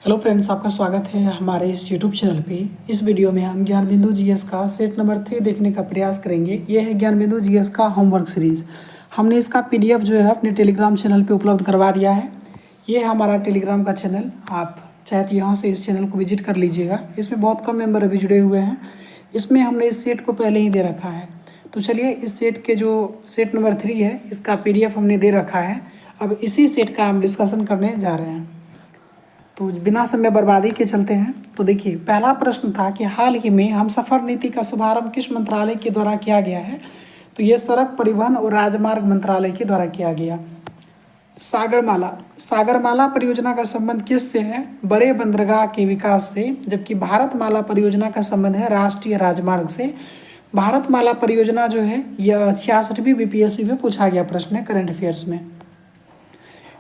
Hello friends, आपका स्वागत है हमारे इस यूट्यूब चैनल पे। इस वीडियो में हम ज्ञान बिंदु जीएस का सेट नंबर 3 देखने का प्रयास करेंगे। ये है ज्ञान बिंदु जीएस का होमवर्क सीरीज़। हमने इसका पीडीएफ जो है अपने टेलीग्राम चैनल पे उपलब्ध करवा दिया है। ये है हमारा टेलीग्राम का चैनल। आप चाहे तो यहाँ से इस चैनल को विजिट कर लीजिएगा। इसमें बहुत कम मेम्बर अभी जुड़े हुए हैं। इसमें हमने इस सेट को पहले ही दे रखा है। तो चलिए, इस सेट के जो सेट नंबर 3 है इसका पीडीएफ हमने दे रखा है। अब इसी सेट का हम डिस्कशन करने जा रहे हैं। तो बिना समय बर्बादी के चलते हैं। तो देखिए, पहला प्रश्न था कि हाल ही में हमसफ़र नीति का शुभारंभ किस मंत्रालय के द्वारा किया गया है। तो ये सड़क परिवहन और राजमार्ग मंत्रालय के द्वारा किया गया। सागरमाला परियोजना का संबंध किससे है? बड़े बंदरगाह के विकास से। जबकि भारतमाला परियोजना का संबंध है राष्ट्रीय राजमार्ग से। भारतमाला परियोजना जो है यह 66वीं बीपीएससी में पूछा गया प्रश्न है, करंट अफेयर्स में।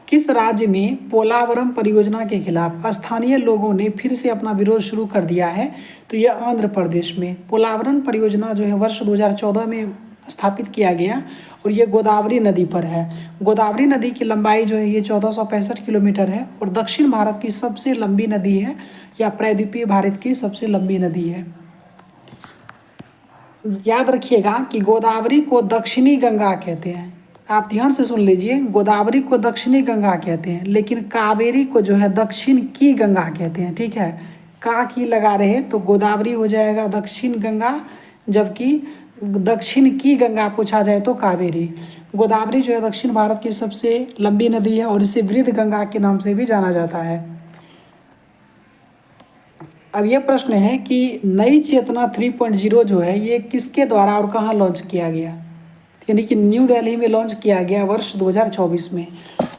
किस राज्य में पोलावरम परियोजना के खिलाफ स्थानीय लोगों ने फिर से अपना विरोध शुरू कर दिया है? तो यह आंध्र प्रदेश में। पोलावरम परियोजना जो है वर्ष 2014 में स्थापित किया गया और ये गोदावरी नदी पर है। गोदावरी नदी की लंबाई जो है ये 1465 किलोमीटर है और दक्षिण भारत की सबसे लंबी नदी है, या प्रायद्वीपीय भारत की सबसे लंबी नदी है। याद रखिएगा कि गोदावरी को दक्षिणी गंगा कहते हैं। आप ध्यान से सुन लीजिए, गोदावरी को दक्षिणी गंगा कहते हैं, लेकिन कावेरी को जो है दक्षिण की गंगा कहते हैं। ठीक है, का की लगा रहे तो गोदावरी हो जाएगा दक्षिण गंगा, जबकि दक्षिण की गंगा पूछा जाए तो कावेरी। गोदावरी जो है दक्षिण भारत की सबसे लंबी नदी है और इसे वृद्ध गंगा के नाम से भी जाना जाता है। अब ये प्रश्न है कि नई चेतना 3.0 जो है ये किसके द्वारा और कहाँ लॉन्च किया गया? यानी कि न्यू दिल्ली में लॉन्च किया गया वर्ष 2024 में।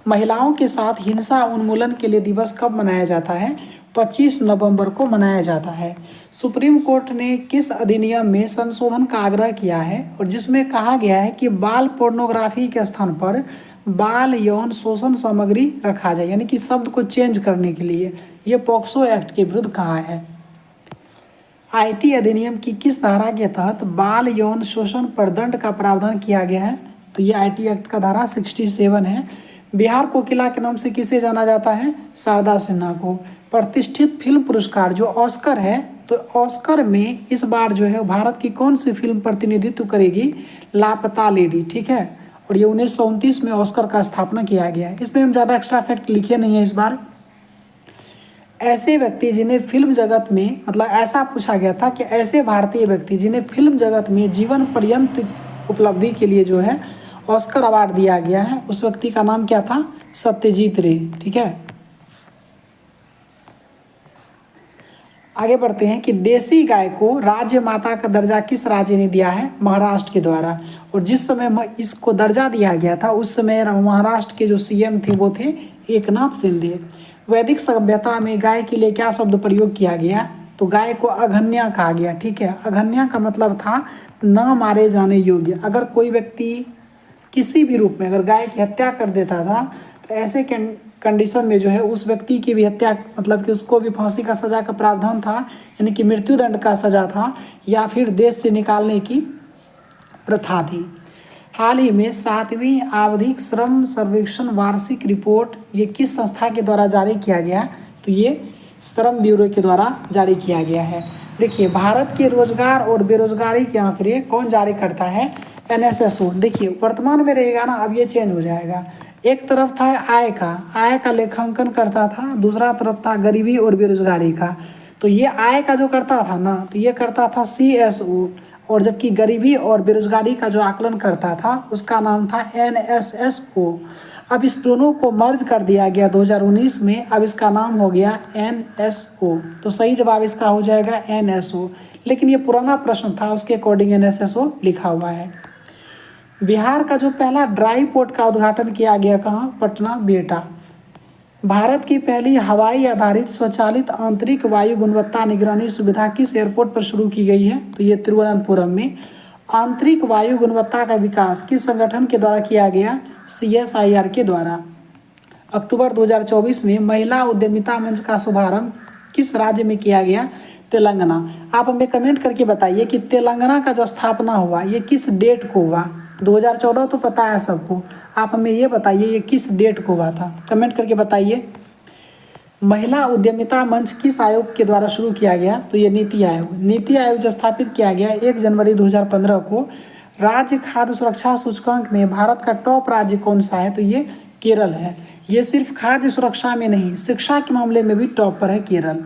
महिलाओं के साथ हिंसा उन्मूलन के लिए दिवस कब मनाया जाता है? 25 नवंबर को मनाया जाता है। सुप्रीम कोर्ट ने किस अधिनियम में संशोधन का आग्रह किया है और जिसमें कहा गया है कि बाल पोर्नोग्राफी के स्थान पर बाल यौन शोषण सामग्री रखा जाए, यानी कि शब्द को चेंज करने के लिए? ये पॉक्सो एक्ट के विरुद्ध कहा है। आईटी अधिनियम की किस धारा के तहत बाल यौन शोषण पर दंड का प्रावधान किया गया है? तो ये आईटी एक्ट का धारा 67 है। बिहार कोकिला के नाम से किसे जाना जाता है? शारदा सिन्हा को। प्रतिष्ठित फिल्म पुरस्कार जो ऑस्कर है, तो ऑस्कर में इस बार जो है भारत की कौन सी फिल्म प्रतिनिधित्व करेगी? लापता लेडी। ठीक है, और ये 1929 में ऑस्कर का स्थापना किया गया है। इसमें हम ज़्यादा एक्स्ट्रा फैक्ट लिखे नहीं है इस बार। ऐसे व्यक्ति जिन्हें फिल्म जगत में, मतलब ऐसा पूछा गया था कि ऐसे भारतीय व्यक्ति जिन्हें फिल्म जगत में जीवन पर्यंत उपलब्धि के लिए जो है ऑस्कर अवार्ड दिया गया है, उस व्यक्ति का नाम क्या था? सत्यजीत रे। ठीक है, आगे बढ़ते हैं कि देसी गाय को राज्य माता का दर्जा किस राज्य ने दिया है? महाराष्ट्र के द्वारा। और जिस समय इसको दर्जा दिया गया था उस समय महाराष्ट्र के जो सीएम थे वो थे एकनाथ शिंदे। वैदिक सभ्यता में गाय के लिए क्या शब्द प्रयोग किया गया? तो गाय को अघन्या कहा गया। ठीक है, अघन्या का मतलब था न मारे जाने योग्य। अगर कोई व्यक्ति किसी भी रूप में अगर गाय की हत्या कर देता था तो ऐसे कंडीशन में जो है उस व्यक्ति की भी हत्या, मतलब कि उसको भी फांसी का सज़ा का प्रावधान था, यानी कि मृत्युदंड का सज़ा था, या फिर देश से निकालने की प्रथा थी। हाल ही में 7वीं आवधिक श्रम सर्वेक्षण वार्षिक रिपोर्ट ये किस संस्था के द्वारा जारी किया गया? तो ये श्रम ब्यूरो के द्वारा जारी किया गया है। देखिए, भारत के रोजगार और बेरोजगारी के आंकड़े कौन जारी करता है? एनएसएसओ। देखिए, वर्तमान में रहेगा ना, अब ये चेंज हो जाएगा। एक तरफ था आय का लेखांकन करता था, दूसरा तरफ था गरीबी और बेरोजगारी का। तो ये आय का जो करता था ना, तो ये करता था सीएसओ, और जबकि गरीबी और बेरोजगारी का जो आकलन करता था उसका नाम था एनएसएसओ। अब इस दोनों को मर्ज कर दिया गया 2019 में, अब इसका नाम हो गया एनएसओ। तो सही जवाब इसका हो जाएगा एनएसओ, लेकिन ये पुराना प्रश्न था, उसके अकॉर्डिंग एनएसएसओ लिखा हुआ है। बिहार का जो पहला ड्राई पोर्ट का उद्घाटन किया गया कहाँ? पटना बेटा। भारत की पहली हवाई आधारित स्वचालित आंतरिक वायु गुणवत्ता निगरानी सुविधा किस एयरपोर्ट पर शुरू की गई है? तो ये तिरुवनंतपुरम में। आंतरिक वायु गुणवत्ता का विकास किस संगठन के द्वारा किया गया? CSIR के द्वारा। अक्टूबर 2024 में महिला उद्यमिता मंच का शुभारंभ किस राज्य में किया गया? तेलंगाना। आप हमें कमेंट करके बताइए कि तेलंगाना का जो स्थापना हुआ ये किस डेट को हुआ? 2014 तो पता है सबको, आप हमें ये बताइए ये किस डेट को हुआ था? कमेंट करके बताइए। महिला उद्यमिता मंच किस आयोग के द्वारा शुरू किया गया? तो ये नीति आयोग। नीति आयोग जो स्थापित किया गया 1 जनवरी 2015 को। राज्य खाद्य सुरक्षा सूचकांक में भारत का टॉप राज्य कौन सा है? तो ये केरल है। ये सिर्फ खाद्य सुरक्षा में नहीं, शिक्षा के मामले में भी टॉप पर है केरल।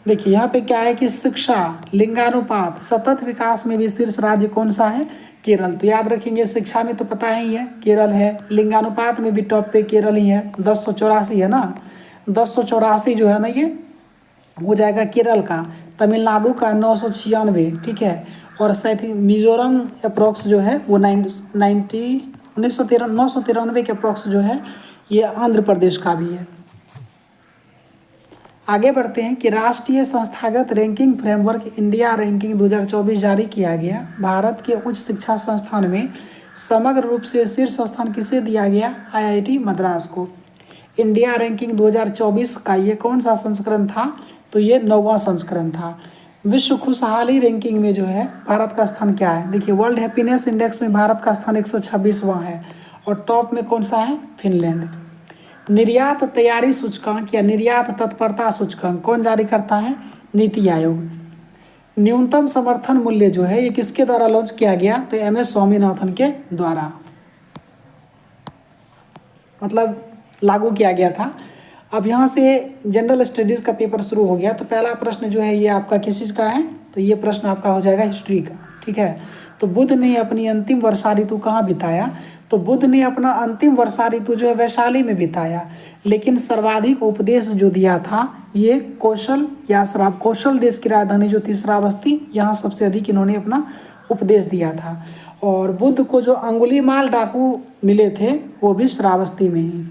देखिए यहाँ पे क्या है कि शिक्षा, लिंगानुपात, सतत विकास में भी शीर्ष राज्य कौन सा है? केरल। तो याद रखेंगे, शिक्षा में तो पता ही है केरल है, लिंगानुपात में भी टॉप पे केरल ही है, 1084 है ना। 1084 जो है ना ये हो जाएगा केरल का, तमिलनाडु का 996, ठीक है। और शायद मिजोरम अप्रोक्स जो है वो 993 के अप्रोक्स जो है ये आंध्र प्रदेश का भी है। आगे बढ़ते हैं कि राष्ट्रीय संस्थागत रैंकिंग फ्रेमवर्क इंडिया रैंकिंग 2024 जारी किया गया। भारत के उच्च शिक्षा संस्थान में समग्र रूप से शीर्ष स्थान किसे दिया गया? IIT मद्रास को। इंडिया रैंकिंग 2024 का ये कौन सा संस्करण था? तो ये 9वां संस्करण था। विश्व खुशहाली रैंकिंग में जो है भारत का स्थान क्या है? देखिए वर्ल्ड हैप्पीनेस इंडेक्स में भारत का स्थान 126वां है और टॉप में कौन सा है? फिनलैंड। निर्यात तैयारी सूचकांक या निर्यात तत्परता सूचकांक कौन जारी करता है? नीति आयोग। न्यूनतम समर्थन मूल्य जो है ये किसके द्वारा लॉन्च किया गया? तो MS स्वामीनाथन के द्वारा मतलब लागू किया गया था। अब यहाँ से जनरल स्टडीज़ का पेपर शुरू हो गया। तो पहला प्रश्न जो है ये आपका किस चीज़ का है? तो ये प्रश्न आपका हो जाएगा हिस्ट्री का, ठीक है। तो बुद्ध ने अपनी अंतिम वर्षा ऋतु कहाँ बिताया? तो बुद्ध ने अपना अंतिम वर्षा ऋतु जो है वैशाली में बिताया, लेकिन सर्वाधिक उपदेश जो दिया था ये कौशल देश की राजधानी जो थी श्रावस्ती, यहाँ सबसे अधिक इन्होंने अपना उपदेश दिया था। और बुद्ध को जो अंगुलीमाल डाकू मिले थे वो भी श्रावस्ती में ही।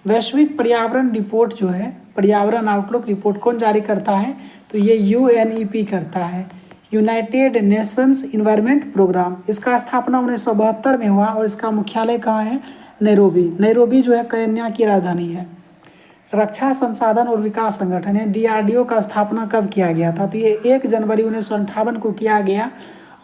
वैश्विक पर्यावरण रिपोर्ट जो है, पर्यावरण आउटलुक रिपोर्ट कौन जारी करता है? तो ये UNEP करता है, यूनाइटेड नेशंस इन्वायरमेंट प्रोग्राम। इसका स्थापना 1972 में हुआ और इसका मुख्यालय कहाँ है? नैरोबी। नैरोबी जो है केन्या की राजधानी है। रक्षा संसाधन और विकास संगठन है DRDO का स्थापना कब किया गया था? तो ये 1 जनवरी 1958 को किया गया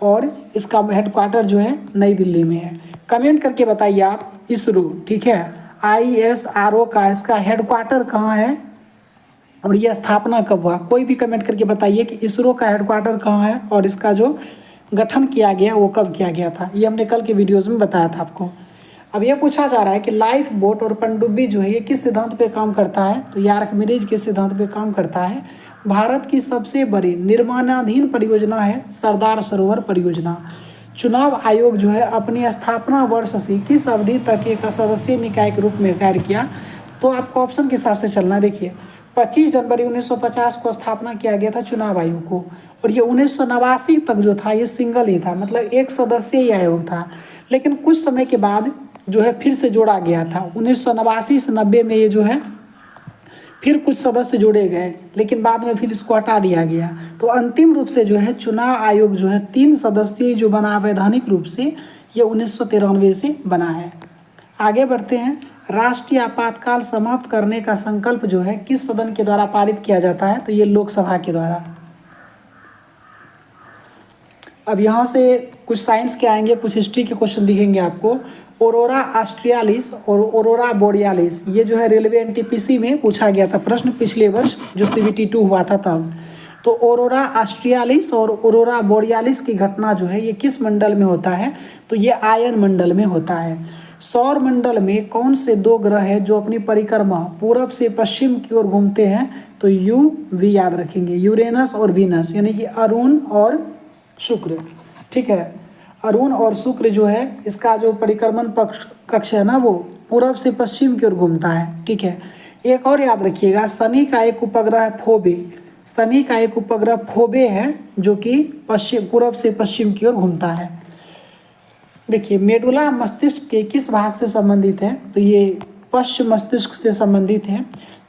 और इसका हेडक्वार्टर जो है नई दिल्ली में है। कमेंट करके बताइए आप। इसरो, ठीक है, ISRO का इसका हेडक्वार्टर कहाँ है और यह स्थापना कब हुआ? कोई भी कमेंट करके बताइए कि इसरो का हेडक्वार्टर कहाँ है और इसका जो गठन किया गया वो कब किया गया था। ये हमने कल के वीडियोज़ में बताया था आपको। अब ये पूछा जा रहा है कि लाइफ बोट और पनडुब्बी जो है ये किस सिद्धांत पे काम करता है? तो ये आर्किमिडीज के सिद्धांत पे काम करता है। भारत की सबसे बड़ी निर्माणाधीन परियोजना है सरदार सरोवर परियोजना। चुनाव आयोग जो है अपनी स्थापना वर्ष से किस अवधि तक एक सदस्यीय निकाय के रूप में कार्य किया? तो आपको ऑप्शन के हिसाब से चलना है। देखिए 25 जनवरी 1950 को स्थापना किया गया था चुनाव आयोग को, और ये 1989 तक जो था ये सिंगल ही था, मतलब एक सदस्यीय आयोग था। लेकिन कुछ समय के बाद जो है फिर से जोड़ा गया था। 1989 से 90 में ये जो है फिर कुछ सदस्य जोड़े गए, लेकिन बाद में फिर इसको हटा दिया गया। तो अंतिम रूप से जो है चुनाव आयोग जो है 3 सदस्यीय जो बना वैधानिक रूप से ये 1993 से बना है। आगे बढ़ते हैं। राष्ट्रीय आपातकाल समाप्त करने का संकल्प जो है किस सदन के द्वारा पारित किया जाता है? तो ये लोकसभा के द्वारा। अब यहाँ से कुछ साइंस के आएंगे, कुछ हिस्ट्री के क्वेश्चन दिखेंगे आपको। ऑरोरा ऑस्ट्रियालिस और ऑरोरा बोरियालिस ये जो है रेलवे NTPC में पूछा गया था प्रश्न पिछले वर्ष जो CBT 2 हुआ था तब। तो ऑरोरा ऑस्ट्रियालिस और ऑरोरा बोरियालिस की घटना जो है ये किस मंडल में होता है? तो ये आयन मंडल में होता है। सौर मंडल में कौन से 2 ग्रह हैं जो अपनी परिक्रमा पूरब से पश्चिम की ओर घूमते हैं? तो UV याद रखेंगे, यूरेनस और वीनस, यानी कि अरुण और शुक्र, ठीक है। अरुण और शुक्र जो है इसका जो परिक्रमण कक्ष है ना वो पूरब से पश्चिम की ओर घूमता है, ठीक है। एक और याद रखिएगा, शनि का एक उपग्रह फोबे, शनि का एक उपग्रह फोबे है जो कि पूरब से पश्चिम की ओर घूमता है। देखिए मेडुला मस्तिष्क के किस भाग से संबंधित है? तो ये पश्चिम मस्तिष्क से संबंधित है।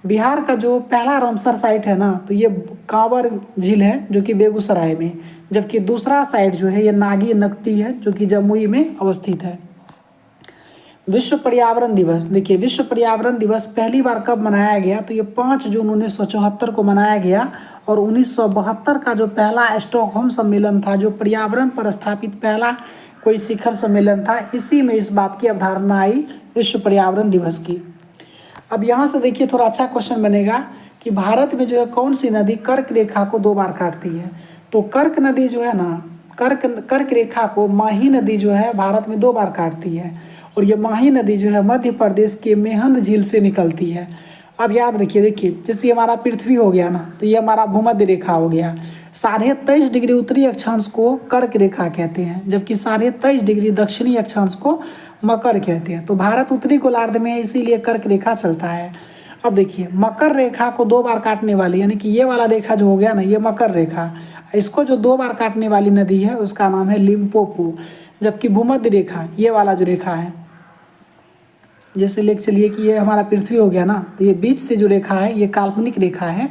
बिहार का जो पहला रामसर साइट है ना तो ये कांवर झील है जो कि बेगूसराय में, जबकि दूसरा साइट जो है ये नागी नकटी है जो कि जमुई में अवस्थित है। विश्व पर्यावरण दिवस, देखिए विश्व पर्यावरण दिवस पहली बार कब मनाया गया? तो ये 5 जून 1974 को मनाया गया। और 1972 का जो पहला स्टॉकहोम सम्मेलन था जो पर्यावरण पर स्थापित पहला कोई शिखर सम्मेलन था, इसी में इस बात की अवधारणा आई विश्व पर्यावरण दिवस की। अब यहाँ से देखिए थोड़ा अच्छा क्वेश्चन बनेगा कि भारत में जो है कौन सी नदी कर्क रेखा को 2 बार काटती है। तो कर्क नदी जो है ना, कर्क रेखा को माही नदी जो है भारत में 2 बार काटती है। और ये माही नदी जो है मध्य प्रदेश के मेहंद झील से निकलती है। अब याद रखिए, देखिए जैसे ये हमारा पृथ्वी हो गया ना, तो ये हमारा भूमध्य रेखा हो गया। 23.5 डिग्री उत्तरी अक्षांश को कर्क रेखा कहते हैं, जबकि 23.5 डिग्री दक्षिणी अक्षांश को मकर कहते हैं। तो भारत उत्तरी गोलार्ध में है, इसीलिए कर्क रेखा चलता है। अब देखिए मकर रेखा को 2 बार काटने वाली, यानी कि ये वाला रेखा जो हो गया ना, ये मकर रेखा, इसको जो 2 बार काटने वाली नदी है उसका नाम है लिम्पोपो। जबकि भूमध्य रेखा, ये वाला जो रेखा है, जैसे लेख चलिए कि ये हमारा पृथ्वी हो गया ना, तो ये बीच से जो रेखा है ये काल्पनिक रेखा है।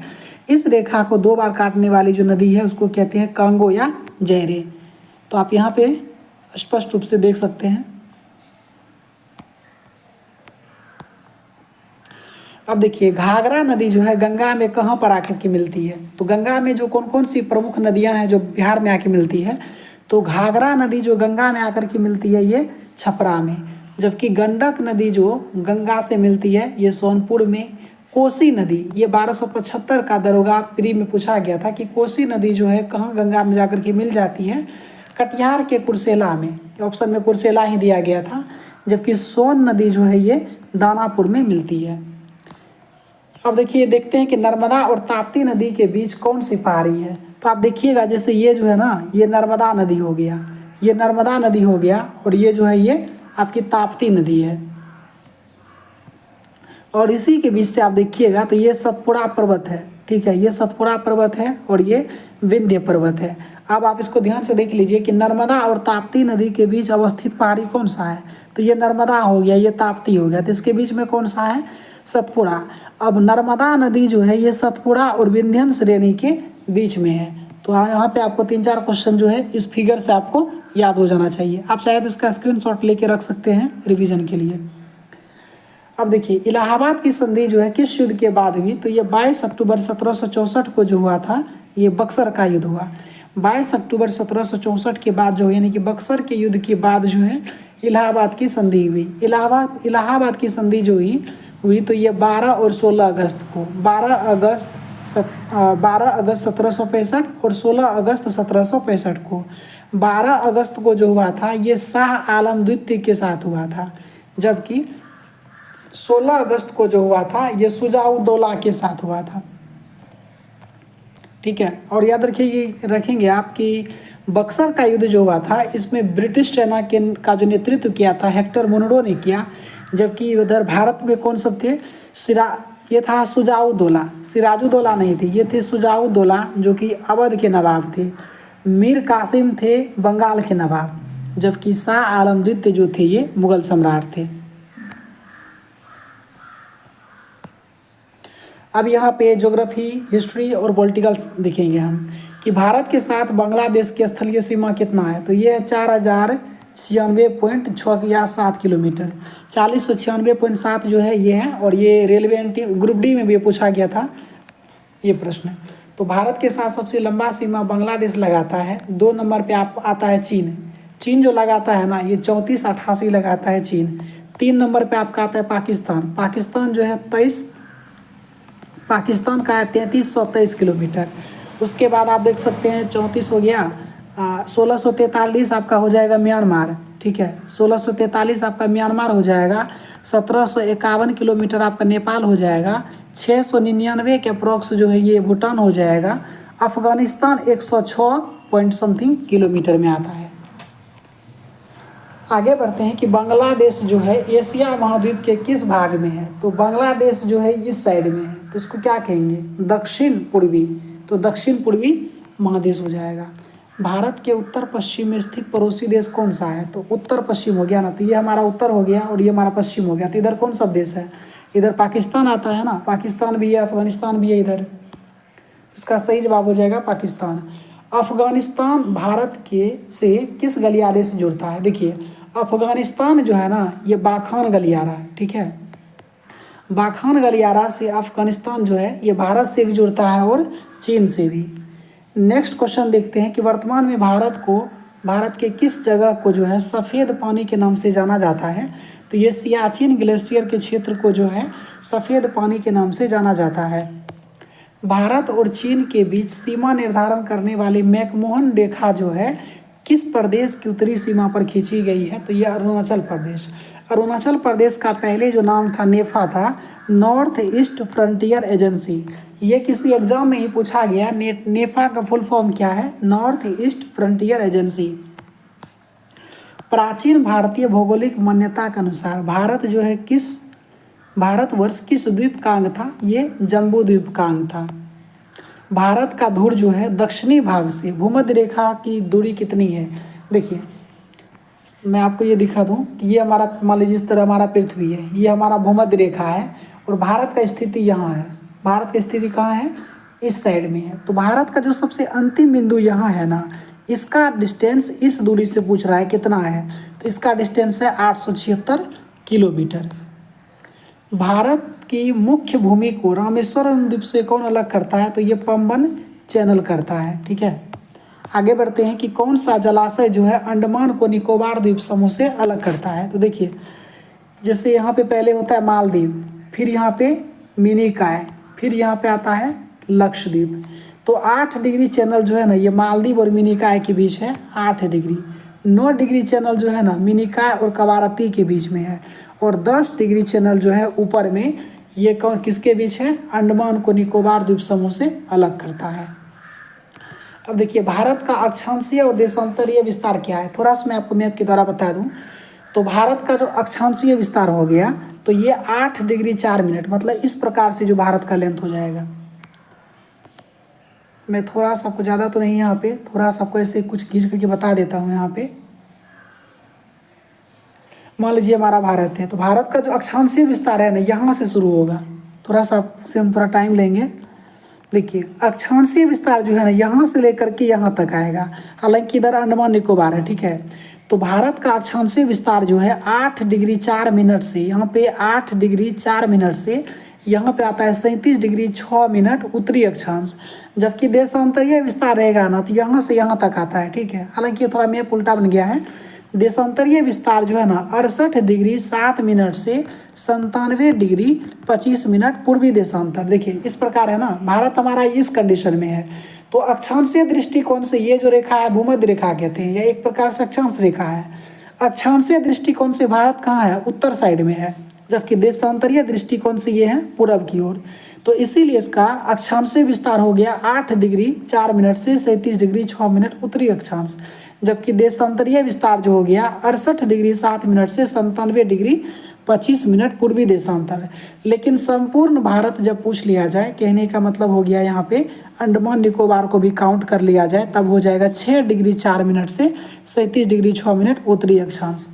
इस रेखा को 2 बार काटने वाली जो नदी है उसको कहते हैं कांगो या जैरे। तो आप यहाँ पे स्पष्ट रूप से देख सकते हैं। अब देखिए घाघरा नदी जो है गंगा में कहाँ पर आकर के मिलती है। तो गंगा में जो कौन कौन सी प्रमुख नदियाँ हैं जो बिहार में आके मिलती है, तो घाघरा नदी जो गंगा में आकर के मिलती है ये छपरा में। जबकि गंडक नदी जो गंगा से मिलती है ये सोनपुर में। कोसी नदी, ये 1275 का दरोगा प्री में पूछा गया था कि कोसी नदी जो है कहाँ गंगा में जाकर के मिल जाती है, कटिहार के कुर्सेला में। ऑप्शन में कुर्सेला ही दिया गया था। जबकि सोन नदी जो है ये दानापुर में मिलती है। अब देखिए देखते हैं कि नर्मदा और ताप्ती नदी के बीच कौन सी पहाड़ी है। तो आप देखिएगा जैसे ये जो है ना, ये नर्मदा नदी हो गया, ये नर्मदा नदी हो गया, और ये जो है ये आपकी ताप्ती नदी है। और इसी के बीच से आप देखिएगा तो ये सतपुड़ा पर्वत है, ठीक है, ये सतपुड़ा पर्वत है और ये विंध्य पर्वत है। अब आप इसको ध्यान से देख लीजिए कि नर्मदा और ताप्ती नदी के बीच अवस्थित पहाड़ी कौन सा है। तो ये नर्मदा हो गया, ये ताप्ती हो गया, तो इसके बीच में कौन सा है, सतपुड़ा। अब नर्मदा नदी जो है ये सतपुड़ा और विंध्यन श्रेणी के बीच में है। तो यहाँ पे आपको 3-4 क्वेश्चन जो है इस फिगर से आपको याद हो जाना चाहिए। आप चाहे तो इसका स्क्रीनशॉट लेके रख सकते हैं रिवीजन के लिए। अब देखिए इलाहाबाद की संधि जो है किस युद्ध के बाद हुई। तो ये 22 अक्टूबर 1764 को जो हुआ था, ये बक्सर का युद्ध हुआ। 22 अक्टूबर 1764 के बाद जो, यानी कि बक्सर के युद्ध के बाद जो है इलाहाबाद की संधि हुई। इलाहाबाद की संधि जो हुई तो ये 12 और 16 अगस्त को, 12 अगस्त 1765 और 16 अगस्त 1765 को। 12 अगस्त को जो हुआ था ये शाह आलम द्वितीय के साथ हुआ था। जबकि 16 अगस्त को जो हुआ था ये शुजाउद्दौला के साथ हुआ था, ठीक है। और याद रखिए, ये रखेंगे आप कि बक्सर का युद्ध जो हुआ था इसमें ब्रिटिश सेना का जो नेतृत्व किया था हेक्टर मुनरो ने किया। जबकि उधर भारत में कौन सब थे, ये था शुजाउद्दौला, सिराजुद्दौला नहीं थे, ये थे शुजाउद्दौला जो कि अवध के नवाब थे। मीर कासिम थे बंगाल के नवाब, जबकि शाह आलम द्वितीय जो थे ये मुगल सम्राट थे। अब यहाँ पे ज्योग्राफी, हिस्ट्री और पॉलिटिकल देखेंगे हम कि भारत के साथ बांग्लादेश की स्थलीय सीमा कितना है। तो ये है 4096.67 किलोमीटर, 4096.7 जो है ये है। और ये रेलवे ग्रुप डी में भी पूछा गया था ये प्रश्न। तो भारत के साथ सबसे लंबा सीमा बांग्लादेश लगाता है। 2 नंबर पे आप आता है चीन। चीन जो लगाता है ना ये 3488 लगाता है चीन। 3 नंबर पे आपका आता है पाकिस्तान। पाकिस्तान जो है पाकिस्तान का है 3323 किलोमीटर। उसके बाद आप देख सकते हैं 34 हो गया, 1643 आपका हो जाएगा म्यांमार, ठीक है, 1643 आपका म्यांमार हो जाएगा। 1751 किलोमीटर आपका नेपाल हो जाएगा। 699 के अप्रॉक्स जो है ये भूटान हो जाएगा। अफगानिस्तान 106 पॉइंट समथिंग किलोमीटर में आता है। आगे बढ़ते हैं कि बांग्लादेश जो है एशिया महाद्वीप के किस भाग में है। तो बांग्लादेश जो है इस साइड में है, तो इसको क्या कहेंगे, दक्षिण पूर्वी। तो दक्षिण पूर्वी महादेश हो जाएगा। भारत के उत्तर पश्चिम में स्थित पड़ोसी देश कौन सा है। तो उत्तर पश्चिम हो गया ना, तो ये हमारा उत्तर हो गया और ये हमारा पश्चिम हो गया। तो इधर कौन सा देश है, इधर पाकिस्तान आता है ना, पाकिस्तान भी है, अफगानिस्तान भी है इधर। इसका सही जवाब हो जाएगा पाकिस्तान। अफगानिस्तान भारत के से किस गलियारे से जुड़ता है। देखिए अफगानिस्तान जो है ना ये बाखान गलियारा, ठीक है, बाखान गलियारा से अफगानिस्तान जो है ये भारत से भी जुड़ता है और चीन से भी। नेक्स्ट क्वेश्चन देखते हैं कि वर्तमान में भारत के किस जगह को जो है सफ़ेद पानी के नाम से जाना जाता है। तो ये सियाचिन ग्लेशियर के क्षेत्र को जो है सफ़ेद पानी के नाम से जाना जाता है। भारत और चीन के बीच सीमा निर्धारण करने वाली मैकमोहन रेखा जो है किस प्रदेश की उत्तरी सीमा पर खींची गई है? तो ये अरुणाचल प्रदेश। अरुणाचल प्रदेश का पहले जो नाम था नेफा था, नॉर्थ ईस्ट फ्रंटियर एजेंसी। ये किसी एग्जाम में ही पूछा गया, नेफा का फुल फॉर्म क्या है? North east frontier agency. प्राचीन भारतीय भौगोलिक मान्यता के अनुसार भारतवर्ष किस द्वीप का अंग था? ये जम्बू द्वीप का अंग था। भारत का ध्रुव जो है दक्षिणी भाग से भूमध्य रेखा की दूरी कितनी है? देखिए मैं आपको ये दिखा दूं कि ये हमारा, मान लीजिए इस तरह हमारा पृथ्वी है, ये हमारा भूमध्य रेखा है और भारत का स्थिति यहाँ है। भारत की स्थिति कहाँ है? इस साइड में है। तो भारत का जो सबसे अंतिम बिंदु यहाँ है ना, इसका डिस्टेंस इस दूरी से पूछ रहा है कितना है, तो इसका डिस्टेंस है 876 किलोमीटर। भारत की मुख्य भूमि को रामेश्वरम द्वीप से कौन अलग करता है? तो ये पंबन चैनल करता है। ठीक है, आगे बढ़ते हैं कि कौन सा जलाशय जो है अंडमान को निकोबार द्वीप समूह से अलग करता है? तो देखिए जैसे यहाँ पे पहले होता है मालदीव, फिर यहाँ पे मिनिकॉय, फिर यहाँ पे आता है लक्षद्वीप। तो 8 डिग्री चैनल जो है ना, ये मालदीव और मिनिकॉय के बीच है 8 डिग्री। 9 डिग्री चैनल जो है ना मिनिकॉय और कवारत्ती के बीच में है, और 10 डिग्री चैनल जो है ऊपर में, ये किसके बीच है? अंडमान को निकोबार द्वीप समूह से अलग करता है। अब देखिए भारत का अक्षांशीय और देशांतरीय विस्तार क्या है? थोड़ा सा मैं आपको मैप के द्वारा बता दूं तो भारत का जो अक्षांशीय विस्तार हो गया तो ये 8 डिग्री 4 मिनट, मतलब इस प्रकार से जो भारत का लेंथ हो जाएगा। मैं थोड़ा सा आपको ज़्यादा तो नहीं, यहाँ पे थोड़ा सा आपको ऐसे कुछ खींच करके बता देता हूँ। यहाँ पे मान लीजिए हमारा भारत है, तो भारत का जो अक्षांशीय विस्तार है ना, यहाँ से शुरू होगा। थोड़ा सा आपसे हम थोड़ा टाइम लेंगे। देखिए अक्षांशीय विस्तार जो है ना, यहाँ से लेकर के यहाँ तक आएगा, हालांकि इधर अंडमान निकोबार है। ठीक है, तो भारत का अक्षांशीय विस्तार जो है 8 डिग्री 4 मिनट से, यहाँ पे 8 डिग्री 4 मिनट से यहाँ पे आता है 37 डिग्री 6 मिनट उत्तरी अक्षांश। जबकि देशांतरीय विस्तार रहेगा ना, तो यहाँ से यहाँ तक आता है। ठीक है, हालांकि थोड़ा मैप उल्टा बन गया है। देशांतरीय विस्तार जो है ना 68 डिग्री 7 मिनट से 97 डिग्री 25 मिनट पूर्वी देशांतर। देखिए इस प्रकार है ना, भारत हमारा इस कंडीशन में है। तो अक्षांशीय दृष्टिकोण से ये जो रेखा है भूमध्य रेखा कहते हैं, यह एक प्रकार से अक्षांश रेखा है। अक्षांशीय दृष्टिकोण से भारत कहाँ है? उत्तर साइड में है, जबकि देशांतरीय दृष्टिकोण से ये है पूरब की ओर। तो इसीलिए इसका अक्षांशीय विस्तार हो गया 8 डिग्री 4 मिनट से 37 डिग्री 6 मिनट उत्तरी अक्षांश, जबकि देशांतरीय विस्तार जो हो गया 68 डिग्री 7 मिनट से 97 डिग्री 25 मिनट पूर्वी देशांतर। लेकिन संपूर्ण भारत जब पूछ लिया जाए, कहने का मतलब हो गया यहाँ पे अंडमान निकोबार को भी काउंट कर लिया जाए, तब हो जाएगा 6 डिग्री 4 मिनट से 37 डिग्री 6 मिनट उत्तरी अक्षांश।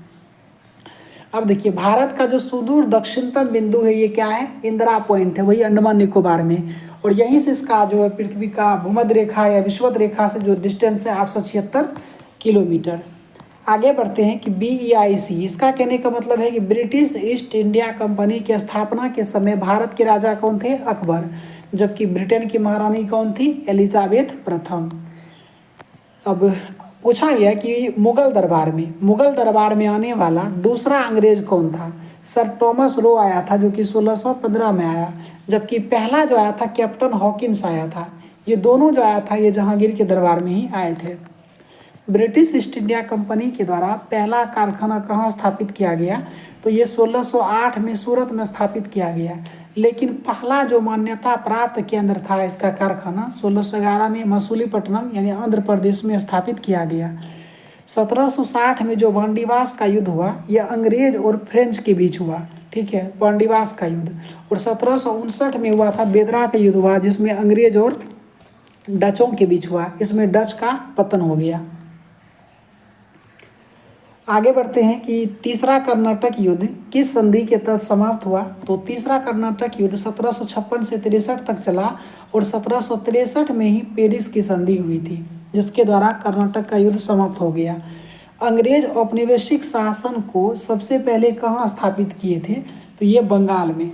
अब देखिए भारत का जो सुदूर दक्षिणतम बिंदु है ये क्या है? इंदिरा पॉइंट है, वही अंडमान निकोबार में, और यहीं से इसका जो है पृथ्वी का भूमध्य रेखा या विषुवत रेखा से जो डिस्टेंस है 876 किलोमीटर। आगे बढ़ते हैं कि BEIC, इसका कहने का मतलब है कि ब्रिटिश ईस्ट इंडिया कंपनी की स्थापना के समय भारत के राजा कौन थे? अकबर, जबकि ब्रिटेन की महारानी कौन थी? एलिजाबेथ प्रथम। अब पूछा गया कि मुगल दरबार में आने वाला दूसरा अंग्रेज कौन था? सर टॉमस रो आया था, जो कि 1615 में आया, जबकि पहला जो आया था कैप्टन हॉकिंस आया था। ये दोनों जो आया था ये जहांगीर के दरबार में ही आए थे। ब्रिटिश ईस्ट इंडिया कंपनी के द्वारा पहला कारखाना कहाँ स्थापित किया गया? तो ये 1608 में सूरत में स्थापित किया गया। लेकिन पहला जो मान्यता प्राप्त केंद्र था इसका कारखाना 1611 में मसूलीपट्टनम यानी आंध्र प्रदेश में स्थापित किया गया। 1760 में जो वांडीवास का युद्ध हुआ यह अंग्रेज और फ्रेंच के बीच हुआ। ठीक है, वांडीवास का युद्ध। और 1759 में हुआ था बेदरा का युद्ध हुआ, जिसमें अंग्रेज और डचों के बीच हुआ। इसमें डच का पतन हो गया। आगे बढ़ते हैं कि तीसरा कर्नाटक युद्ध किस संधि के तहत समाप्त हुआ? तो तीसरा कर्नाटक युद्ध 1756 से 63 तक चला, और 1763 में ही पेरिस की संधि हुई थी, जिसके द्वारा कर्नाटक का युद्ध समाप्त हो गया। अंग्रेज औपनिवेशिक शासन को सबसे पहले कहाँ स्थापित किए थे? तो ये बंगाल में।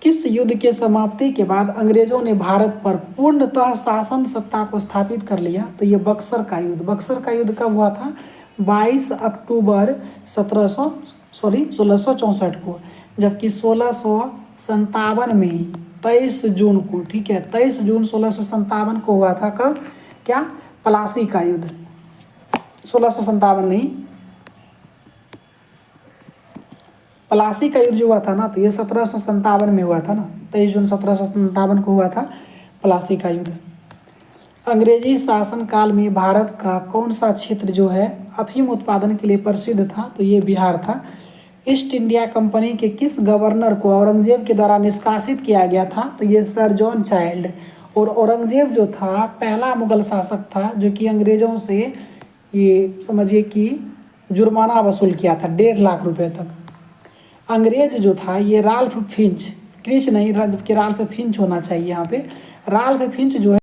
किस युद्ध के समाप्ति के बाद अंग्रेजों ने भारत पर पूर्णतः शासन सत्ता को स्थापित कर लिया? तो ये बक्सर का युद्ध। बक्सर का युद्ध कब हुआ था? 22 अक्टूबर 1664 को, जबकि 1657 में 23 जून को, ठीक है, 23 जून 1657 को हुआ था। कब? क्या? प्लासी का युद्ध। 1657 नहीं, प्लासी का युद्ध जो हुआ था ना, तो ये 1757 में हुआ था ना, 23 जून 1757 को हुआ था प्लासी का युद्ध। अंग्रेजी शासनकाल में भारत का कौन सा क्षेत्र जो है अफीम उत्पादन के लिए प्रसिद्ध था? तो ये बिहार था। ईस्ट इंडिया कंपनी के किस गवर्नर को औरंगजेब के द्वारा निष्कासित किया गया था? तो ये सर जॉन चाइल्ड। और औरंगजेब जो था पहला मुगल शासक था जो कि अंग्रेज़ों से ये समझिए कि जुर्माना वसूल किया था 1.5 लाख रुपए तक। अंग्रेज जो था ये राल्फ फिंच, क्रिच नहीं, जबकि राल्फ फिंच होना चाहिए यहाँ पे। राल्फ फिंच जो है